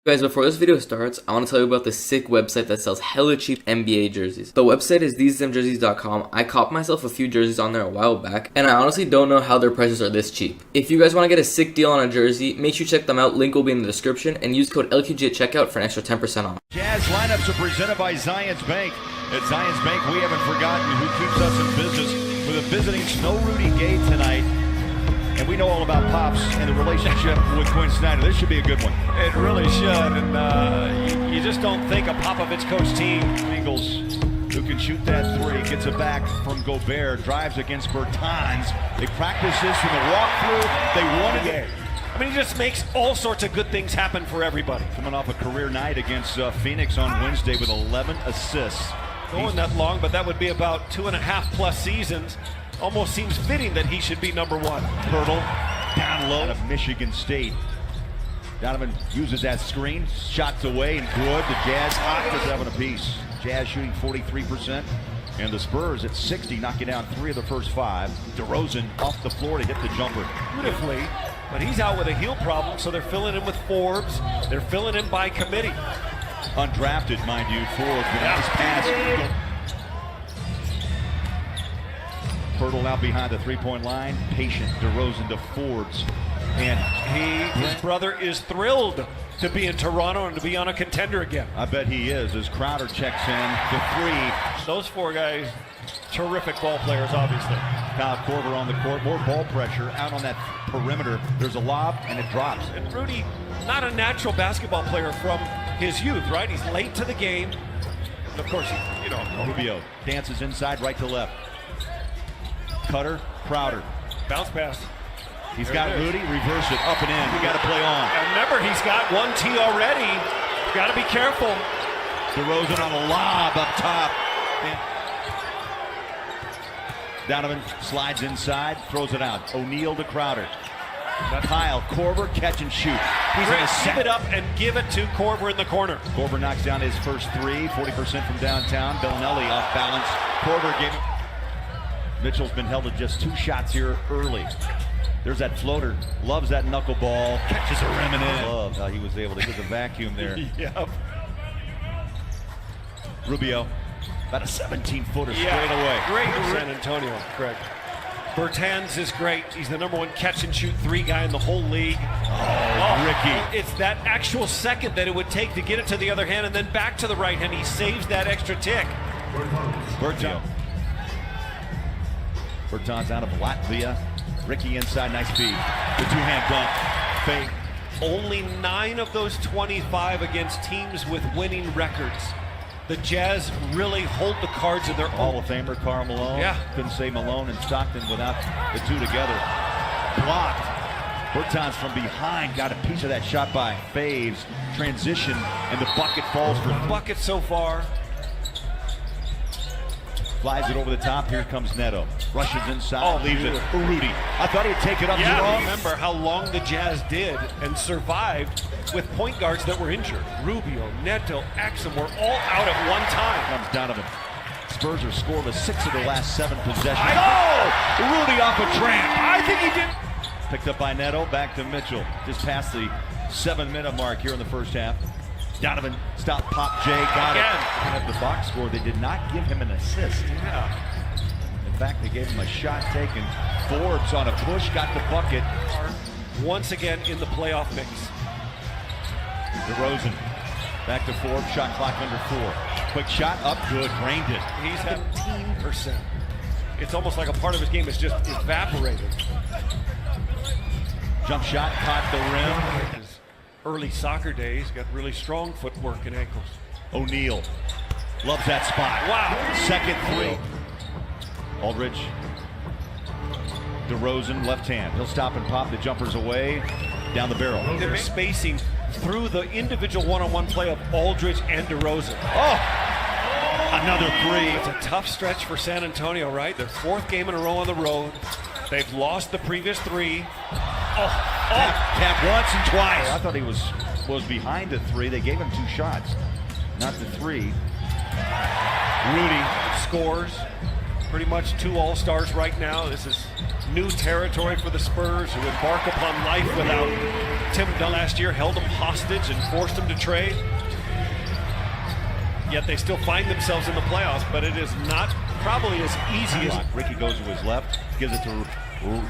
Guys, before this video starts, I want to tell you about the sick website that sells hella cheap NBA jerseys. The website is thesemjerseys.com. I copped myself a few jerseys on there a while back, and I honestly don't know how their prices are this cheap. If you guys want to get a sick deal on a jersey, make sure you check them out. Link will be in the description, and use code LQG at checkout for an extra 10% off. Jazz lineups are presented by Zions Bank. At Zions Bank, we haven't forgotten who keeps us in business with a visiting Snow Rudy Gay tonight. And we know all about Pops and the relationship with Quinn Snyder. This should be a good one. It really should, and you just don't think a Popovich coach team. Eagles, who can shoot that three, gets it back from Gobert, drives against Bertans. They practice this in the walkthrough. They won it. I mean, he just makes all sorts of good things happen for everybody. Coming off a career night against Phoenix on Wednesday with 11 assists. Going that long, but that would be about 2.5+ seasons. Almost seems fitting that he should be number one. Hurdle down low out of Michigan State. Donovan uses that screen, shots away and good. The Jazz hot to 7 apiece. Jazz shooting 43%, and the Spurs at 60, knocking down 3 of the first 5. DeRozan off the floor to hit the jumper beautifully, but he's out with a heel problem, so they're filling in with Forbes. They're filling in by committee. Undrafted, mind you, Forbes. Nice pass. Hurdle out behind the three-point line. Patient, DeRozan to Forbes. And his brother is thrilled to be in Toronto and to be on a contender again. I bet he is, as Crowder checks in the 3. Those 4 guys, terrific ball players, obviously. Kyle Korver on the court, more ball pressure out on that perimeter. There's a lob, and it drops. And Rudy, not a natural basketball player from his youth, right? He's late to the game. And of course, Rubio dances inside, right to left. Cutter, Crowder. Bounce pass. He's got Rudy, reverse it, up and in. You got to play on. And remember, he's got 1 T already. Got to be careful. DeRozan on a lob up top. Donovan slides inside, throws it out. O'Neal to Crowder. Kyle Korver, catch and shoot. He's going to give it up and give it to Korver in the corner. Korver knocks down his first 3, 40% from downtown. Bellinelli off balance. Korver gave it. Mitchell's been held to just 2 shots here early. There's that floater. Loves that knuckleball. Catches a rim and in. Love how he was able to get the vacuum there. Yep. Rubio, about a 17-footer straight away. Great San Antonio, Craig. Bertans is great. He's the number 1 catch-and-shoot 3 guy in the whole league. Oh, Ricky. It's that actual second that it would take to get it to the other hand and then back to the right hand. He saves that extra tick. Bertans out of Latvia. Ricky inside, nice feed. The 2-hand dunk. Fake. Only 9 of those 25 against teams with winning records. The Jazz really hold the cards in their own. Hall of Famer Karl Malone. Yeah. Couldn't say Malone and Stockton without the 2 together. Blocked. Bertans from behind got a piece of that shot by Faves. Transition, and the bucket falls for bucket so far. Flies it over the top. Here comes Neto. Rushes inside. Leaves it for Rudy. I thought he'd take it up. Remember how long the Jazz did and survived with point guards that were injured. Rubio, Neto, Axum were all out at one time. Comes Donovan. Spurs are scoreless 6 of the last 7 possessions. Rudy off a tramp. I think he did. Picked up by Neto. Back to Mitchell. Just past the 7-minute mark here in the first half. Donovan, stop, pop, Jay, got it. At the box score, they did not give him an assist. Yeah. In fact, they gave him a shot taken. Forbes on a push, got the bucket. Once again in the playoff mix. DeRozan, back to Forbes, shot clock under 4. Quick shot, up good, drained it. He's had 15%. It's almost like a part of his game has just evaporated. Jump shot, caught the rim. Early soccer days, got really strong footwork and ankles. O'Neal loves that spot. Wow. Second 3. Aldridge. DeRozan, left hand. He'll stop and pop the jumpers away. Down the barrel. They're spacing through the individual one-on-one play of Aldridge and DeRozan. Oh! Another 3. It's a tough stretch for San Antonio, right? Their 4th game in a row on the road. They've lost the previous 3. Tap once and twice. I thought he was behind the 3. They gave him 2 shots, not the 3. Rudy scores. Pretty much 2 All-Stars right now. This is new territory for the Spurs, who embark upon life without Tim Duncan. Last year held them hostage and forced them to trade. Yet they still find themselves in the playoffs, but it is not probably as easy as... Ricky goes to his left, gives it to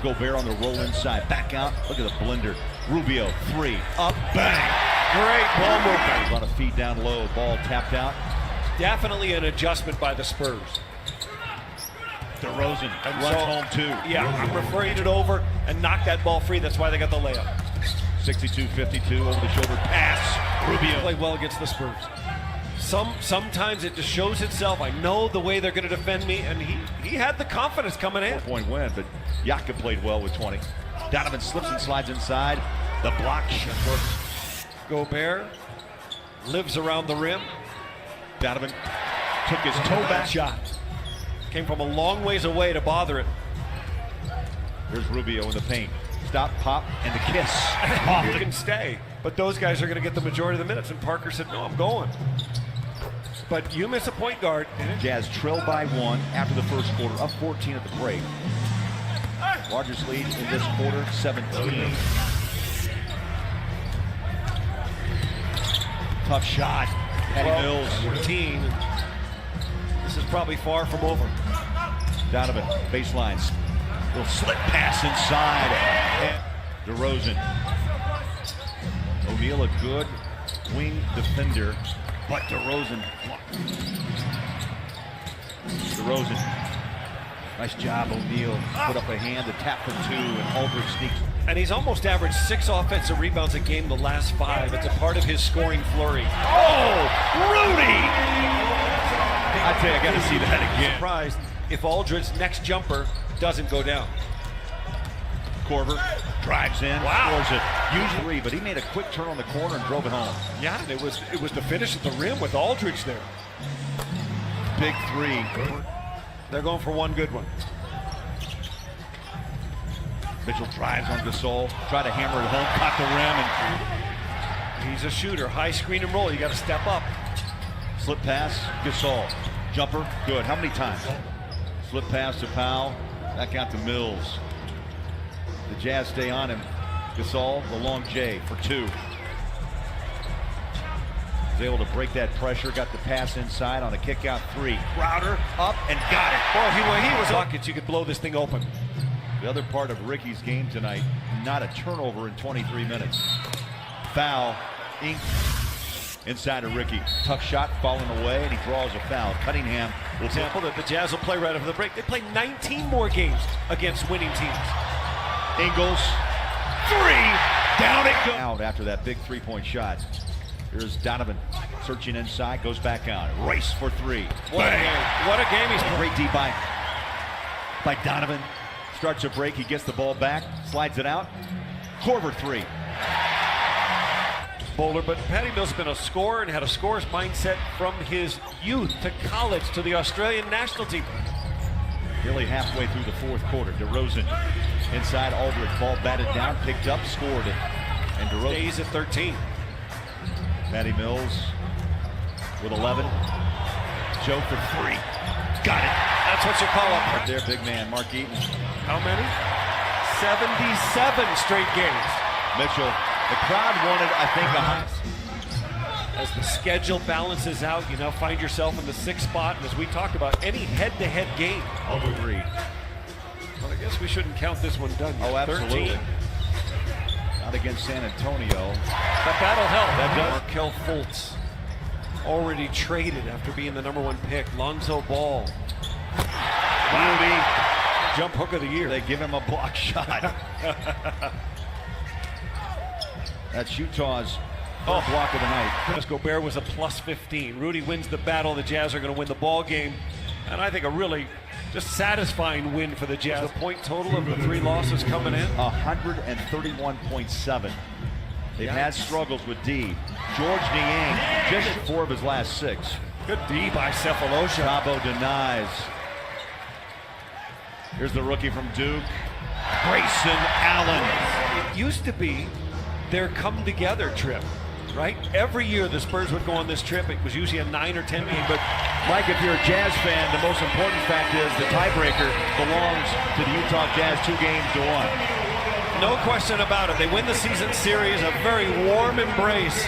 Gobert on the roll inside. Back out, look at the blender. Rubio, 3, up, bang! Great ball movement. On a feed down low, ball tapped out. Definitely an adjustment by the Spurs. DeRozan And runs so- home too. Yeah, I'm referring it over and knock that ball free. That's why they got the layup. 62-52 over the shoulder pass. Rubio. Played well against the Spurs. Sometimes it just shows itself. I know the way they're going to defend me, and he had the confidence coming in. 4-point win, but Jakob played well with 20. Donovan slips and slides inside. The block shot. Gobert lives around the rim. Donovan took his toe back. Shot. Came from a long ways away to bother it. Here's Rubio in the paint. Stop, pop, and the kiss. You can stay, but those guys are going to get the majority of the minutes. And Parker said, no, I'm going. But you miss a point guard. Jazz trailed by 1 after the first quarter, up 14 at the break. Largest lead in this quarter, 17. Tough shot. Patty Mills. 14. This is probably far from over. Donovan, baseline. Little slip pass inside. And DeRozan. O'Neal, a good wing defender, but DeRozan. Nice job, O'Neal. Put up a hand, the tap for 2, and Aldridge sneaks. And he's almost averaged 6 offensive rebounds a game the last 5. It's a part of his scoring flurry. Oh, Rudy! I tell you, I got to see that again. Surprised if Aldridge's next jumper doesn't go down. Korver drives in, Wow. scores it. Usually, but he made a quick turn on the corner and drove it home. Yeah, and it was the finish at the rim with Aldridge there. Big 3. They're going for one good one. Mitchell drives on Gasol, try to hammer it home, caught the rim, and He's a shooter. High screen and roll. You got to step up. slip pass, Gasol. Jumper, good. How many times? Slip pass to Powell, back out to Mills. The Jazz stay on him. Gasol, the long J for 2. Was able to break that pressure, got the pass inside on a kick out 3. Crowder up and got it. Well, he was buckets. You could blow this thing open. The other part of Ricky's game tonight, not a turnover in 23 minutes. Foul, Inc. inside of Ricky. Tough shot falling away, and he draws a foul. Cunningham will Example that the Jazz will play right after the break. They play 19 more games against winning teams. Ingles, 3, down it goes. Out after that big 3-point shot. Here's Donovan searching inside, goes back out. Race for 3. What a game. What a game he's playing. Great D by Donovan. Starts a break, he gets the ball back, slides it out. Korver 3. Bowler, but Patty Mills has been a scorer and had a scorer's mindset from his youth to college to the Australian national team. Nearly halfway through the fourth quarter. DeRozan inside Aldridge. Ball batted down, picked up, scored it. And DeRozan Stays at 13. Patty Mills with 11. Joe for 3. Got it. That's what you call up. Right there, big man, Mark Eaton. How many? 77 straight games. Mitchell. The crowd wanted, I think, a high. As the schedule balances out, you now find yourself in the 6th spot. And as we talked about, any head-to-head game. Over 3. Well, I guess we shouldn't count this one done yet. Oh, absolutely. 13. Not against San Antonio. But that'll help. That does. Markelle Fultz already traded after being the #1 pick. Lonzo Ball. Rudy. Jump hook of the year. They give him a block shot. That's Utah's block of the night. Gobert was a +15. Rudy wins the battle. The Jazz are going to win the ball game. And I think a really just satisfying win for the Jazz. The point total of the 3 losses coming in. 131.7. They've had struggles with D. George Niang, just 4 of his last 6. Good D by Cephalosha. Cabo denies. Here's the rookie from Duke, Grayson Allen. It used to be their come together trip. right? Every year the Spurs would go on this trip. It was usually a 9 or 10 game. But Mike, if you're a Jazz fan, the most important fact is the tiebreaker belongs to the Utah Jazz 2-1. no question about it. They win the season series, a very warm embrace